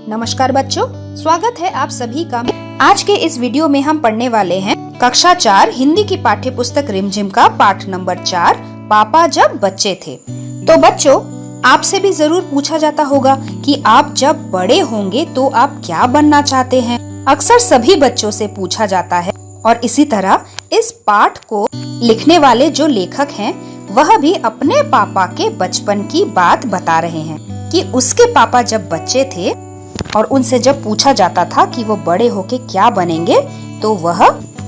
नमस्कार बच्चों, स्वागत है आप सभी का। आज के इस वीडियो में हम पढ़ने वाले हैं कक्षा 4 हिंदी की पाठ्य पुस्तक रिमझिम का पाठ नंबर 4, पापा जब बच्चे थे। तो बच्चों, आपसे भी जरूर पूछा जाता होगा कि आप जब बड़े होंगे तो आप क्या बनना चाहते हैं। अक्सर सभी बच्चों से पूछा जाता है और इसी तरह इस पाठ को लिखने वाले जो लेखक हैं वह भी अपने पापा के बचपन की बात बता रहे हैं कि उसके पापा जब बच्चे थे और उनसे जब पूछा जाता था कि वो बड़े होके क्या बनेंगे तो वह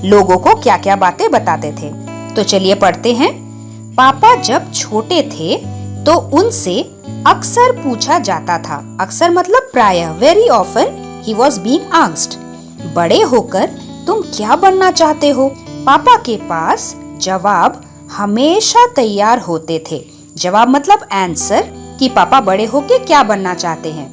लोगों को क्या क्या बातें बताते थे। तो चलिए पढ़ते हैं। पापा जब छोटे थे तो उनसे अक्सर पूछा जाता था, अक्सर मतलब प्रायः, very often he was being asked, बड़े होकर तुम क्या बनना चाहते हो। पापा के पास जवाब हमेशा तैयार होते थे। जवाब मतलब आंसर कि पापा बड़े होके क्या बनना चाहते हैं,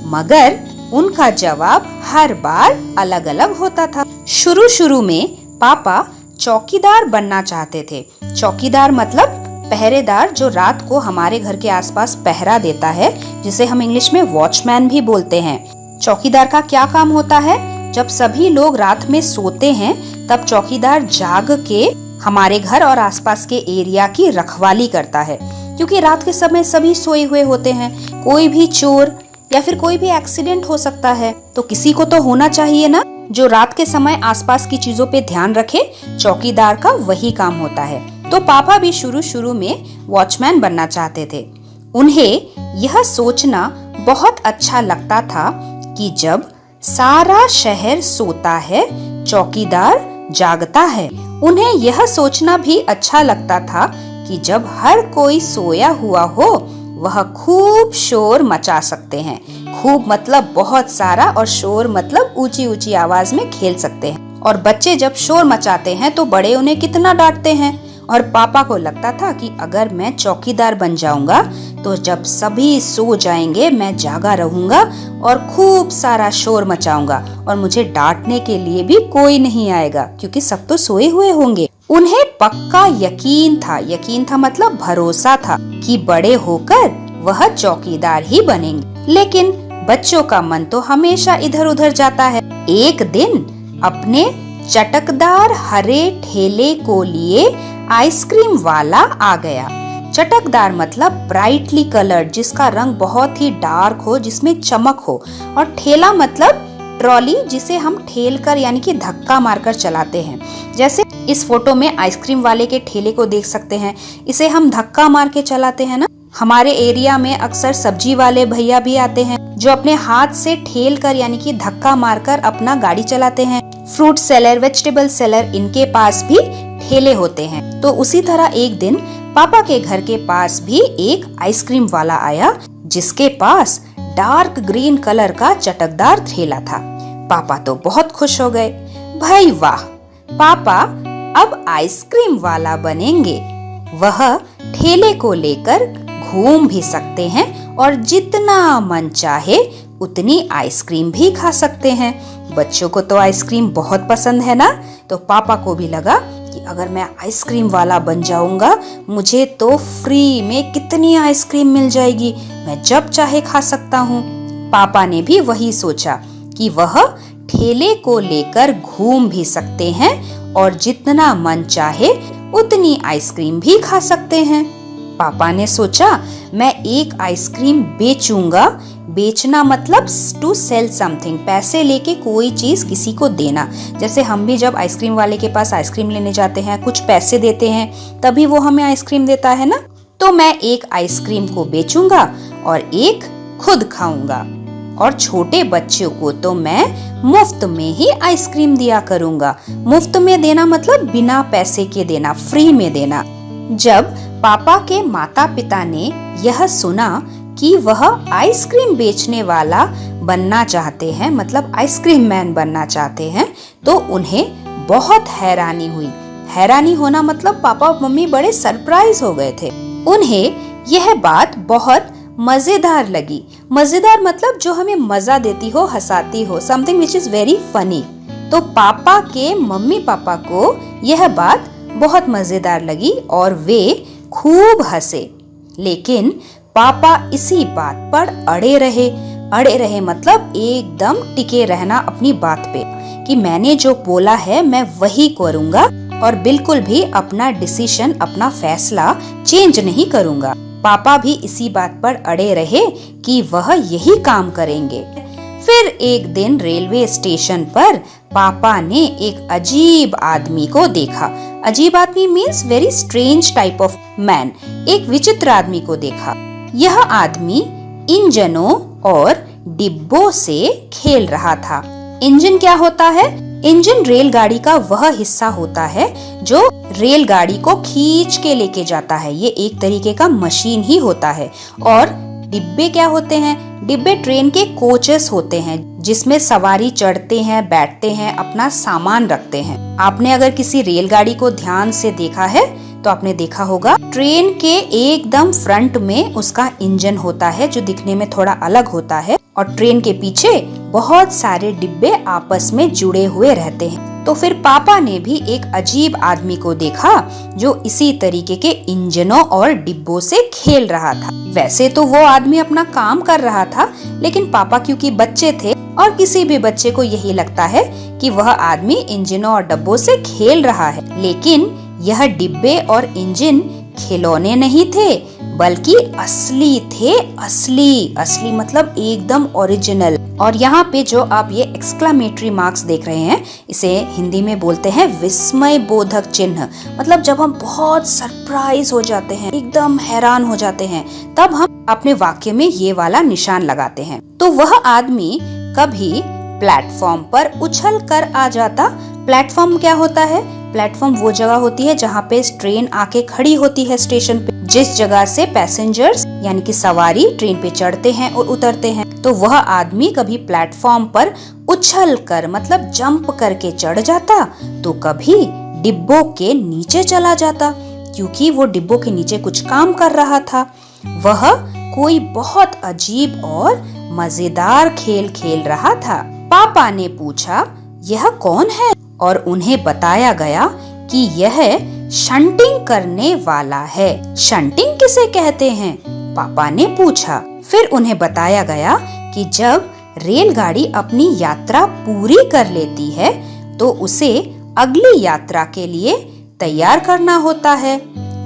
मगर उनका जवाब हर बार अलग अलग होता था। शुरू में पापा चौकीदार बनना चाहते थे। चौकीदार मतलब पहरेदार, जो रात को हमारे घर के आसपास पहरा देता है, जिसे हम इंग्लिश में वॉचमैन भी बोलते हैं। चौकीदार का क्या काम होता है? जब सभी लोग रात में सोते हैं तब चौकीदार जाग के हमारे घर और आसपास के एरिया की रखवाली करता है, क्योंकि रात के समय सभी सोए हुए होते हैं। कोई भी चोर या फिर कोई भी एक्सीडेंट हो सकता है, तो किसी को तो होना चाहिए ना जो रात के समय आसपास की चीजों पे ध्यान रखे। चौकीदार का वही काम होता है। तो पापा भी शुरू में वॉचमैन बनना चाहते थे। उन्हें यह सोचना बहुत अच्छा लगता था कि जब सारा शहर सोता है चौकीदार जागता है। उन्हें यह सोचना भी अच्छा लगता था कि जब हर कोई सोया हुआ हो वह खूब शोर मचा सकते हैं। खूब मतलब बहुत सारा, और शोर मतलब ऊंची ऊंची आवाज में खेल सकते हैं। और बच्चे जब शोर मचाते हैं तो बड़े उन्हें कितना डांटते हैं। और पापा को लगता था कि अगर मैं चौकीदार बन जाऊंगा तो जब सभी सो जाएंगे मैं जागा रहूंगा और खूब सारा शोर मचाऊंगा और मुझे डांटने के लिए भी कोई नहीं आएगा, क्योंकि सब तो सोए हुए होंगे। उन्हें पक्का यकीन था मतलब भरोसा था कि बड़े होकर वह चौकीदार ही बनेंगे। लेकिन बच्चों का मन तो हमेशा इधर उधर जाता है। एक दिन अपने चटकदार हरे ठेले को लिए आइसक्रीम वाला आ गया। चटकदार मतलब ब्राइटली कलर्ड, जिसका रंग बहुत ही डार्क हो, जिसमें चमक हो। और ठेला मतलब ट्रॉली, जिसे हम ठेल कर यानी कि धक्का मारकर चलाते हैं। जैसे इस फोटो में आइसक्रीम वाले के ठेले को देख सकते हैं, इसे हम धक्का मार के चलाते हैं ना। हमारे एरिया में अक्सर सब्जी वाले भैया भी आते हैं जो अपने हाथ से ठेल कर यानी कि धक्का मारकर अपना गाड़ी चलाते हैं। फ्रूट सेलर, वेजिटेबल सेलर, इनके पास भी ठेले होते हैं। तो उसी तरह एक दिन पापा के घर के पास भी एक आइसक्रीम वाला आया, जिसके पास डार्क ग्रीन कलर का चटकदार ठेला था। पापा तो बहुत खुश हो गए। भाई वाह, पापा अब आइसक्रीम वाला बनेंगे। वह ठेले को लेकर घूम भी सकते हैं और जितना मन चाहे उतनी आइसक्रीम भी खा सकते हैं। बच्चों को तो आइसक्रीम बहुत पसंद है ना। तो पापा को भी लगा कि अगर मैं आइसक्रीम वाला बन जाऊंगा मुझे तो फ्री में कितनी आइसक्रीम मिल जाएगी, मैं जब चाहे खा सकता हूँ। पापा ने भी वही सोचा कि वह ठेले को लेकर घूम भी सकते हैं और जितना मन चाहे उतनी आइसक्रीम भी खा सकते हैं। पापा ने सोचा मैं एक आइसक्रीम बेचूंगा। बेचना मतलब टू सेल समथिंग, पैसे लेके कोई चीज किसी को देना। जैसे हम भी जब आइसक्रीम वाले के पास आइसक्रीम लेने जाते हैं, कुछ पैसे देते हैं तभी वो हमें आइसक्रीम देता है ना। तो मैं एक आइसक्रीम को बेचूंगा और एक खुद खाऊंगा, और छोटे बच्चों को तो मैं मुफ्त में ही आइसक्रीम दिया करूंगा। मुफ्त में देना मतलब बिना पैसे के देना, फ्री में देना। जब पापा के माता पिता ने यह सुना कि वह आइसक्रीम बेचने वाला बनना चाहते हैं, मतलब आइसक्रीम मैन बनना चाहते हैं, तो उन्हें बहुत हैरानी हुई। हैरानी होना मतलब पापा और मम्मी बड़े सरप्राइज हो गए थे। उन्हें यह बात बहुत मजेदार लगी। मजेदार मतलब जो हमें मजा देती हो, हंसाती हो, something which is very funny. तो पापा के मम्मी पापा को यह बात बहुत मजेदार लगी और वे खूब हंसे। लेकिन पापा इसी बात पर अड़े रहे। अड़े रहे, मतलब एकदम टिके रहना अपनी बात पे कि मैंने जो बोला है मैं वही करूँगा और बिल्कुल भी अपना डिसीजन, अपना फैसला चेंज नहीं करूँगा। पापा भी इसी बात पर अड़े रहे कि वह यही काम करेंगे। फिर एक दिन रेलवे स्टेशन पर पापा ने एक अजीब आदमी को देखा। अजीब आदमी means very strange type of man. एक विचित्र आदमी को देखा। यह आदमी इंजनों और डिब्बों से खेल रहा था। इंजन क्या होता है? इंजन रेलगाड़ी का वह हिस्सा होता है जो रेलगाड़ी को खींच के लेके जाता है। ये एक तरीके का मशीन ही होता है। और डिब्बे क्या होते हैं? डिब्बे ट्रेन के कोचेस होते हैं जिसमें सवारी चढ़ते हैं, बैठते हैं, अपना सामान रखते हैं। आपने अगर किसी रेलगाड़ी को ध्यान से देखा है तो आपने देखा होगा ट्रेन के एकदम फ्रंट में उसका इंजन होता है जो दिखने में थोड़ा अलग होता है और ट्रेन के पीछे बहुत सारे डिब्बे आपस में जुड़े हुए रहते हैं। तो फिर पापा ने भी एक अजीब आदमी को देखा जो इसी तरीके के इंजनों और डिब्बों से खेल रहा था। वैसे तो वो आदमी अपना काम कर रहा था, लेकिन पापा क्योंकि बच्चे थे और किसी भी बच्चे को यही लगता है कि वह आदमी इंजनों और डिब्बों से खेल रहा है। लेकिन यह डिब्बे और इंजन खिलौने नहीं थे बल्कि असली थे। असली मतलब एकदम ओरिजिनल। और यहाँ पे जो आप ये एक्सक्लेमेटरी मार्क्स देख रहे हैं, इसे हिंदी में बोलते हैं विस्मय बोधक चिन्ह। मतलब जब हम बहुत सरप्राइज हो जाते हैं, एकदम हैरान हो जाते हैं, तब हम अपने वाक्य में ये वाला निशान लगाते हैं। तो वह आदमी कभी प्लेटफॉर्म पर उछल कर आ जाता। प्लेटफॉर्म क्या होता है? प्लेटफॉर्म वो जगह होती है जहाँ पे ट्रेन आके खड़ी होती है स्टेशन पे, जिस जगह से पैसेंजर्स यानी कि सवारी ट्रेन पे चढ़ते हैं और उतरते हैं। तो वह आदमी कभी प्लेटफॉर्म पर उछल कर मतलब जंप करके चढ़ जाता, तो कभी डिब्बों के नीचे चला जाता, क्योंकि वो डिब्बों के नीचे कुछ काम कर रहा था। वह कोई बहुत अजीब और मजेदार खेल खेल रहा था। पापा ने पूछा, यह कौन है? और उन्हें बताया गया कि यह शंटिंग करने वाला है। शंटिंग किसे कहते हैं? पापा ने पूछा। फिर उन्हें बताया गया कि जब रेलगाड़ी अपनी यात्रा पूरी कर लेती है तो उसे अगली यात्रा के लिए तैयार करना होता है।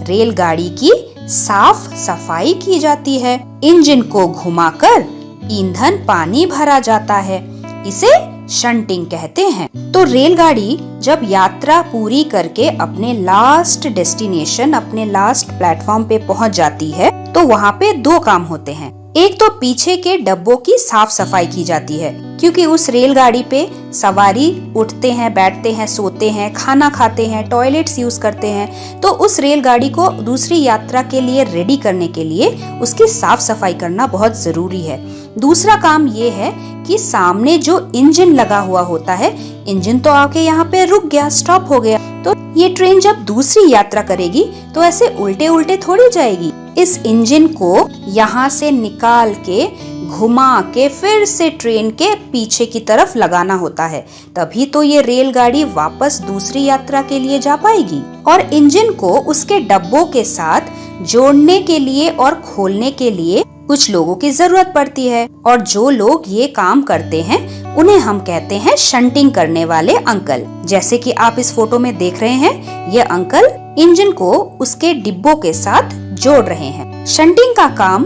रेलगाड़ी की साफ सफाई की जाती है, इंजन को घुमाकर ईंधन पानी भरा जाता है, इसे शंटिंग कहते हैं। तो रेलगाड़ी जब यात्रा पूरी करके अपने लास्ट डेस्टिनेशन, अपने लास्ट प्लेटफॉर्म पे पहुंच जाती है तो वहाँ पे दो काम होते हैं। एक तो पीछे के डब्बों की साफ सफाई की जाती है, क्योंकि उस रेलगाड़ी पे सवारी उठते हैं, बैठते हैं, सोते हैं, खाना खाते हैं, टॉयलेट्स यूज करते हैं। तो उस रेलगाड़ी को दूसरी यात्रा के लिए रेडी करने के लिए उसकी साफ सफाई करना बहुत जरूरी है। दूसरा काम ये है कि सामने जो इंजन लगा हुआ होता है, इंजन तो आके यहाँ पे रुक गया, स्टॉप हो गया, तो ये ट्रेन जब दूसरी यात्रा करेगी तो ऐसे उल्टे उल्टे थोड़ी जाएगी। इस इंजन को यहाँ से निकाल के घुमा के फिर से ट्रेन के पीछे की तरफ लगाना होता है, तभी तो ये रेलगाड़ी वापस दूसरी यात्रा के लिए जा पाएगी। और इंजन को उसके डब्बों के साथ जोड़ने के लिए और खोलने के लिए कुछ लोगों की जरूरत पड़ती है, और जो लोग ये काम करते हैं उन्हें हम कहते हैं शंटिंग करने वाले अंकल। जैसे कि आप इस फोटो में देख रहे हैं, ये अंकल इंजन को उसके डिब्बों के साथ जोड़ रहे हैं। शंटिंग का काम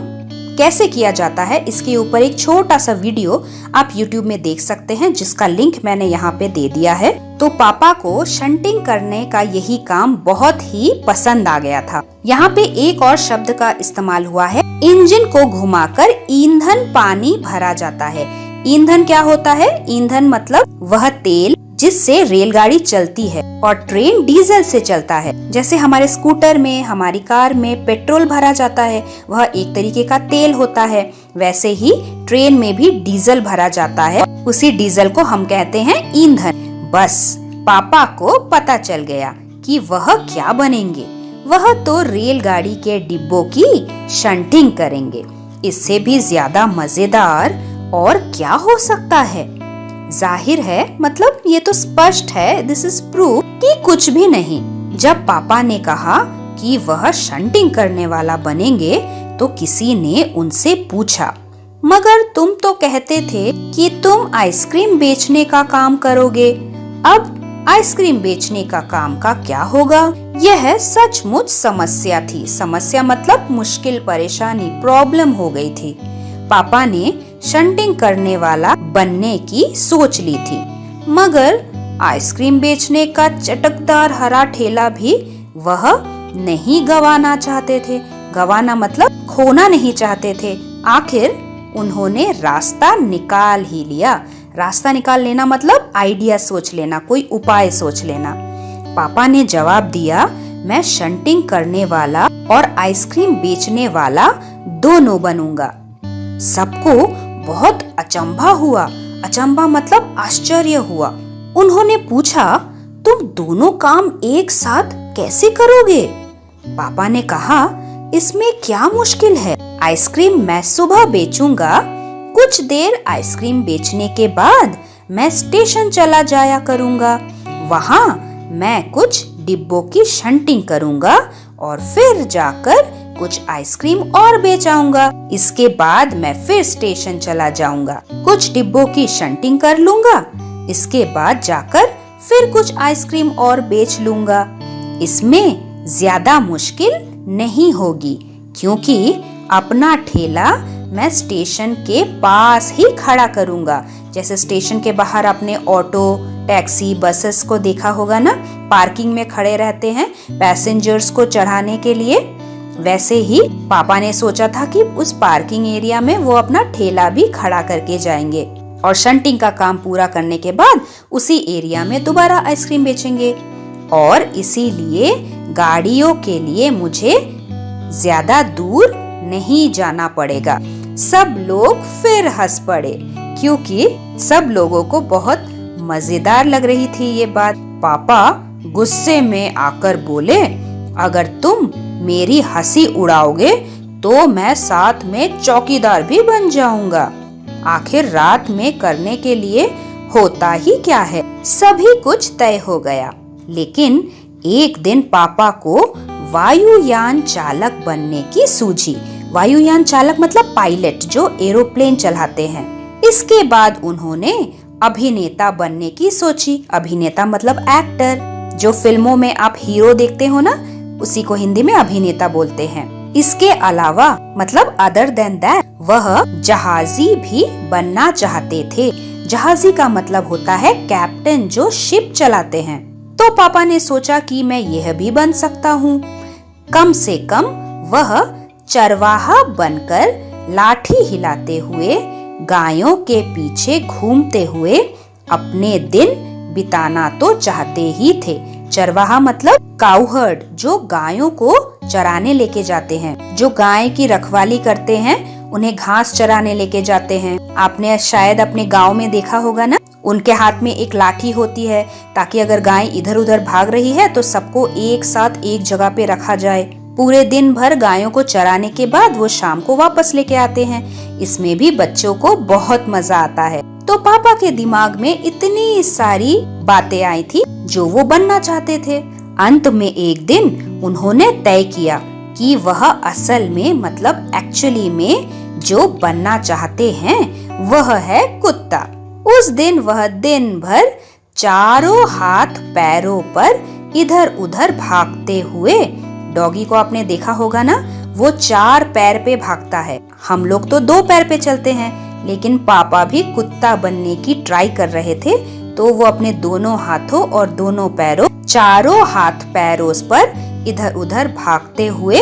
कैसे किया जाता है, इसके ऊपर एक छोटा सा वीडियो आप YouTube में देख सकते हैं, जिसका लिंक मैंने यहाँ पे दे दिया है। तो पापा को शंटिंग करने का यही काम बहुत ही पसंद आ गया था। यहाँ पे एक और शब्द का इस्तेमाल हुआ है, इंजन को घुमाकर ईंधन पानी भरा जाता है। ईंधन क्या होता है? ईंधन मतलब वह तेल जिससे रेलगाड़ी चलती है, और ट्रेन डीजल से चलता है। जैसे हमारे स्कूटर में, हमारी कार में पेट्रोल भरा जाता है, वह एक तरीके का तेल होता है। वैसे ही ट्रेन में भी डीजल भरा जाता है, उसी डीजल को हम कहते हैं ईंधन। बस पापा को पता चल गया कि वह क्या बनेंगे। वह तो रेलगाड़ी के डिब्बों की शंटिंग करेंगे। इससे भी ज्यादा मजेदार और क्या हो सकता है? जाहिर है, मतलब ये तो स्पष्ट है, दिस इज प्रूफ कि कुछ भी नहीं। जब पापा ने कहा कि वह शंटिंग करने वाला बनेंगे तो किसी ने उनसे पूछा, मगर तुम तो कहते थे कि तुम आइसक्रीम बेचने का काम करोगे। अब आइसक्रीम बेचने का काम का क्या होगा? यह सचमुच समस्या थी। समस्या मतलब मुश्किल, परेशानी, प्रॉब्लम हो गई थी। पापा ने शंटिंग करने वाला बनने की सोच ली थी, मगर आइसक्रीम बेचने का चटकदार हरा ठेला भी वह नहीं गंवाना चाहते थे। गंवाना मतलब खोना नहीं चाहते थे। आखिर उन्होंने रास्ता निकाल ही लिया। रास्ता निकाल लेना मतलब आइडिया सोच लेना, कोई उपाय सोच लेना। पापा ने जवाब दिया, मैं शंटिंग करने वाला और आइसक्रीम बेचने वाला दोनों बनूंगा। सबको बहुत अचंभा हुआ। अचंभा मतलब आश्चर्य हुआ। उन्होंने पूछा, तुम दोनों काम एक साथ कैसे करोगे? पापा ने कहा, इसमें क्या मुश्किल है? आइसक्रीम मैं सुबह बेचूंगा, कुछ देर आइसक्रीम बेचने के बाद मैं स्टेशन चला जाया करूंगा। वहाँ मैं कुछ डिब्बों की शंटिंग करूंगा और फिर जाकर कुछ आइसक्रीम और बेच आऊंगा। इसके बाद मैं फिर स्टेशन चला जाऊंगा, कुछ डिब्बों की शंटिंग कर लूंगा। इसके बाद जाकर फिर कुछ आइसक्रीम और बेच लूंगा। इसमें ज्यादा मुश्किल नहीं होगी, क्योंकि अपना ठेला मैं स्टेशन के पास ही खड़ा करूंगा। जैसे स्टेशन के बाहर अपने ऑटो, टैक्सी, बसेस को देखा होगा ना, पार्किंग में खड़े रहते हैं पैसेंजर्स को चढ़ाने के लिए। वैसे ही पापा ने सोचा था कि उस पार्किंग एरिया में वो अपना ठेला भी खड़ा करके जाएंगे और शंटिंग का काम पूरा करने के बाद उसी एरिया में दोबारा आइसक्रीम बेचेंगे। और इसीलिए गाड़ियों के लिए मुझे ज्यादा दूर नहीं जाना पड़ेगा। सब लोग फिर हंस पड़े, क्योंकि सब लोगों को बहुत मजेदार लग रही थी ये बात। पापा गुस्से में आकर बोले, अगर तुम मेरी हंसी उड़ाओगे तो मैं साथ में चौकीदार भी बन जाऊंगा। आखिर रात में करने के लिए होता ही क्या है। सभी कुछ तय हो गया। लेकिन एक दिन पापा को वायुयान चालक बनने की सूझी। वायुयान चालक मतलब पायलट, जो एरोप्लेन चलाते हैं। इसके बाद उन्होंने अभिनेता बनने की सोची। अभिनेता मतलब एक्टर। जो फिल्मों में आप हीरो देखते हो ना, उसी को हिंदी में अभिनेता बोलते हैं। इसके अलावा मतलब अदर देन दैट वह जहाजी भी बनना चाहते थे। जहाजी का मतलब होता है कैप्टन, जो शिप चलाते हैं। तो पापा ने सोचा कि मैं यह भी बन सकता हूँ। कम से कम वह चरवाहा बनकर लाठी हिलाते हुए, गायों के पीछे घूमते हुए अपने दिन बिताना तो चाहते ही थे। चरवाहा मतलब काउहर्ड, जो गायों को चराने लेके जाते हैं, जो गाय की रखवाली करते हैं, उन्हें घास चराने लेके जाते हैं। आपने शायद अपने गांव में देखा होगा ना, उनके हाथ में एक लाठी होती है, ताकि अगर गाय इधर उधर भाग रही है तो सबको एक साथ एक जगह पे रखा जाए। पूरे दिन भर गायों को चराने के बाद वो शाम को वापस लेके आते हैं। इसमें भी बच्चों को बहुत मजा आता है। तो पापा के दिमाग में इतनी सारी बातें आई थी जो वो बनना चाहते थे। अंत में एक दिन उन्होंने तय किया कि वह असल में मतलब एक्चुअली में जो बनना चाहते हैं वह है कुत्ता। उस दिन वह दिन भर चारों हाथ पैरों पर इधर उधर भागते हुए, डॉगी को आपने देखा होगा ना, वो 4 पैर पे भागता है। हम लोग तो 2 पैर पे चलते हैं, लेकिन पापा भी कुत्ता बनने की ट्राई कर रहे थे। तो वो अपने दोनों हाथों और दोनों पैरों, चारों हाथ पैरों पर इधर उधर भागते हुए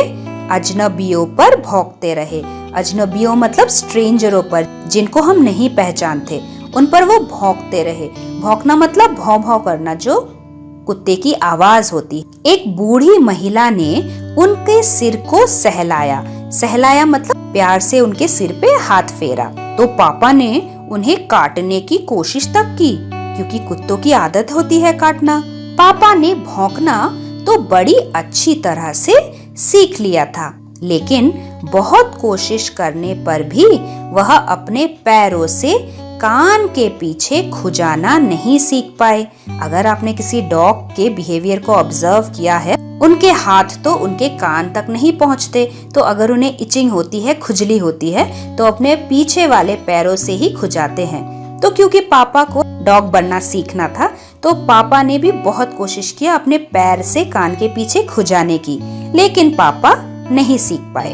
अजनबियों पर भौंकते रहे। अजनबियों मतलब स्ट्रेंजरों पर, जिनको हम नहीं पहचानते, उन पर वो भौंकते रहे। भौंकना मतलब भौं भौं करना, जो कुत्ते की आवाज होती। एक बूढ़ी महिला ने उनके सिर को सहलाया। सहलाया मतलब प्यार से उनके सिर पे हाथ फेरा। तो पापा ने उन्हें काटने की कोशिश तक की, क्योंकि कुत्तों की आदत होती है काटना। पापा ने भौंकना तो बड़ी अच्छी तरह से सीख लिया था, लेकिन बहुत कोशिश करने पर भी वह अपने पैरों से कान के पीछे खुजाना नहीं सीख पाए। अगर आपने किसी डॉग के बिहेवियर को ऑब्जर्व किया है उनके हाथ तो उनके कान तक नहीं पहुँचते, तो अगर उन्हें इचिंग होती है, खुजली होती है, तो अपने पीछे वाले पैरों से ही खुजाते हैं। तो क्योंकि पापा को डॉग बनना सीखना था, तो पापा ने भी बहुत कोशिश किया अपने पैर से कान के पीछे खुजाने की, लेकिन पापा नहीं सीख पाए।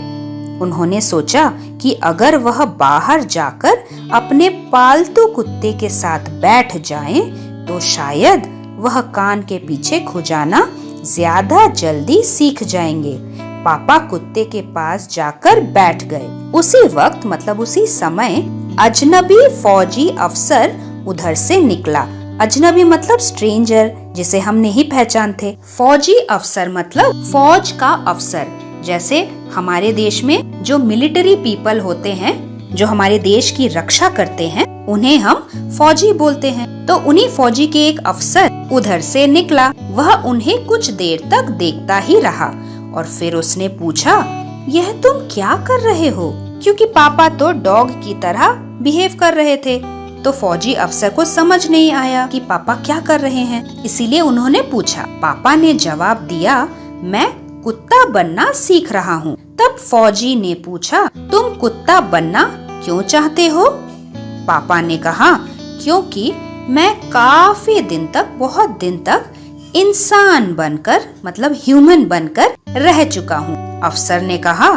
उन्होंने सोचा कि अगर वह बाहर जाकर अपने पालतू कुत्ते के साथ बैठ जाएं, तो शायद वह कान के पीछे खुजाना ज्यादा जल्दी सीख जाएंगे। पापा कुत्ते के पास जाकर बैठ गए। उसी वक्त मतलब उसी समय अजनबी फौजी अफसर उधर से निकला। अजनबी मतलब स्ट्रेंजर, जिसे हम नहीं पहचानते। फौजी अफसर मतलब फौज का अफसर। जैसे हमारे देश में जो मिलिट्री पीपल होते हैं, जो हमारे देश की रक्षा करते हैं, उन्हें हम फौजी बोलते हैं। तो उन्हीं फौजी के एक अफसर उधर से निकला। वह उन्हें कुछ देर तक देखता ही रहा और फिर उसने पूछा, यह तुम क्या कर रहे हो? क्योंकि पापा तो डॉग की तरह बिहेव कर रहे थे। तो फौजी अफसर को समझ नहीं आया कि पापा क्या कर रहे हैं, इसीलिए उन्होंने पूछा। पापा ने जवाब दिया, मैं कुत्ता बनना सीख रहा हूँ। तब फौजी ने पूछा, तुम कुत्ता बनना क्यों चाहते हो? पापा ने कहा, क्योंकि मैं काफी दिन तक, बहुत दिन तक इंसान बनकर मतलब ह्यूमन बनकर रह चुका हूँ। अफसर ने कहा,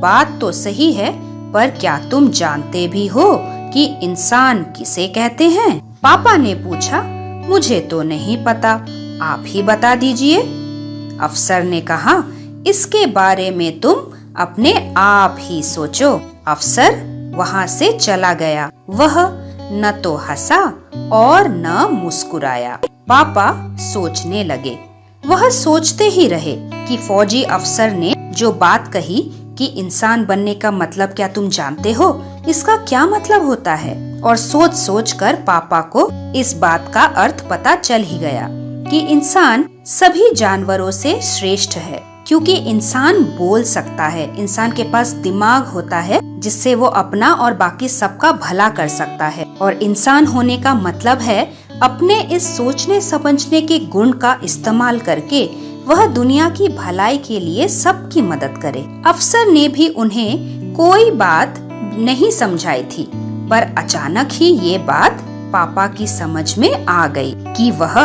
बात तो सही है, पर क्या तुम जानते भी हो कि इंसान किसे कहते हैं? पापा ने पूछा, मुझे तो नहीं पता, आप ही बता दीजिए। अफसर ने कहा, इसके बारे में तुम अपने आप ही सोचो। अफसर वहाँ से चला गया। वह न तो हंसा और न मुस्कुराया। पापा सोचने लगे। वह सोचते ही रहे कि फौजी अफसर ने जो बात कही कि इंसान बनने का मतलब क्या तुम जानते हो, इसका क्या मतलब होता है। और सोच सोच कर पापा को इस बात का अर्थ पता चल ही गया कि इंसान सभी जानवरों से श्रेष्ठ है, क्योंकि इंसान बोल सकता है, इंसान के पास दिमाग होता है जिससे वो अपना और बाकी सबका भला कर सकता है। और इंसान होने का मतलब है अपने इस सोचने समझने के गुण का इस्तेमाल करके वह दुनिया की भलाई के लिए सबकी मदद करे। अफसर ने भी उन्हें कोई बात नहीं समझाई थी, पर अचानक ही ये बात पापा की समझ में आ गई कि वह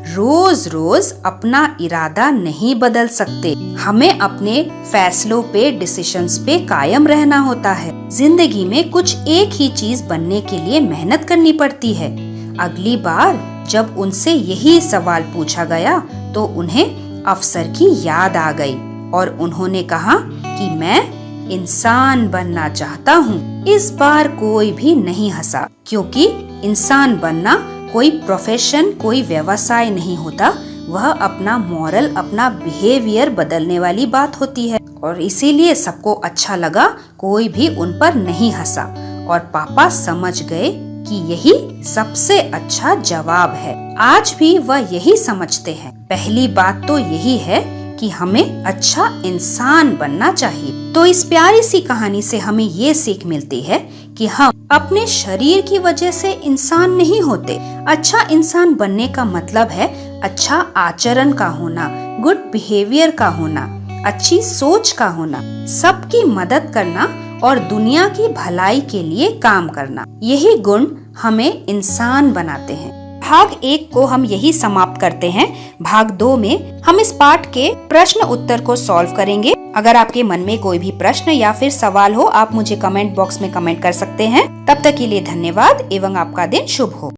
रोज रोज अपना इरादा नहीं बदल सकते। हमें अपने फैसलों पे, डिसीजंस पे कायम रहना होता है। जिंदगी में कुछ एक ही चीज बनने के लिए मेहनत करनी पड़ती है। अगली बार जब उनसे यही सवाल पूछा गया तो उन्हें अफसर की याद आ गई और उन्होंने कहा कि मैं इंसान बनना चाहता हूँ। इस बार कोई भी नहीं हंसा, क्योंकि इंसान बनना कोई प्रोफेशन, कोई व्यवसाय नहीं होता। वह अपना मॉरल, अपना बिहेवियर बदलने वाली बात होती है। और इसीलिए सबको अच्छा लगा, कोई भी उन पर नहीं हंसा। और पापा समझ गए कि यही सबसे अच्छा जवाब है। आज भी वह यही समझते हैं। पहली बात तो यही है कि हमें अच्छा इंसान बनना चाहिए। तो इस प्यारी सी कहानी से हमें ये सीख मिलती है कि हम अपने शरीर की वजह से इंसान नहीं होते। अच्छा इंसान बनने का मतलब है अच्छा आचरण का होना, गुड बिहेवियर का होना, अच्छी सोच का होना, सबकी मदद करना और दुनिया की भलाई के लिए काम करना। यही गुण हमें इंसान बनाते हैं। भाग 1 को हम यही समाप्त करते हैं। भाग 2 में हम इस पाठ के प्रश्न उत्तर को सॉल्व करेंगे। अगर आपके मन में कोई भी प्रश्न या फिर सवाल हो, आप मुझे कमेंट बॉक्स में कमेंट कर सकते हैं। तब तक के लिए धन्यवाद एवं आपका दिन शुभ हो।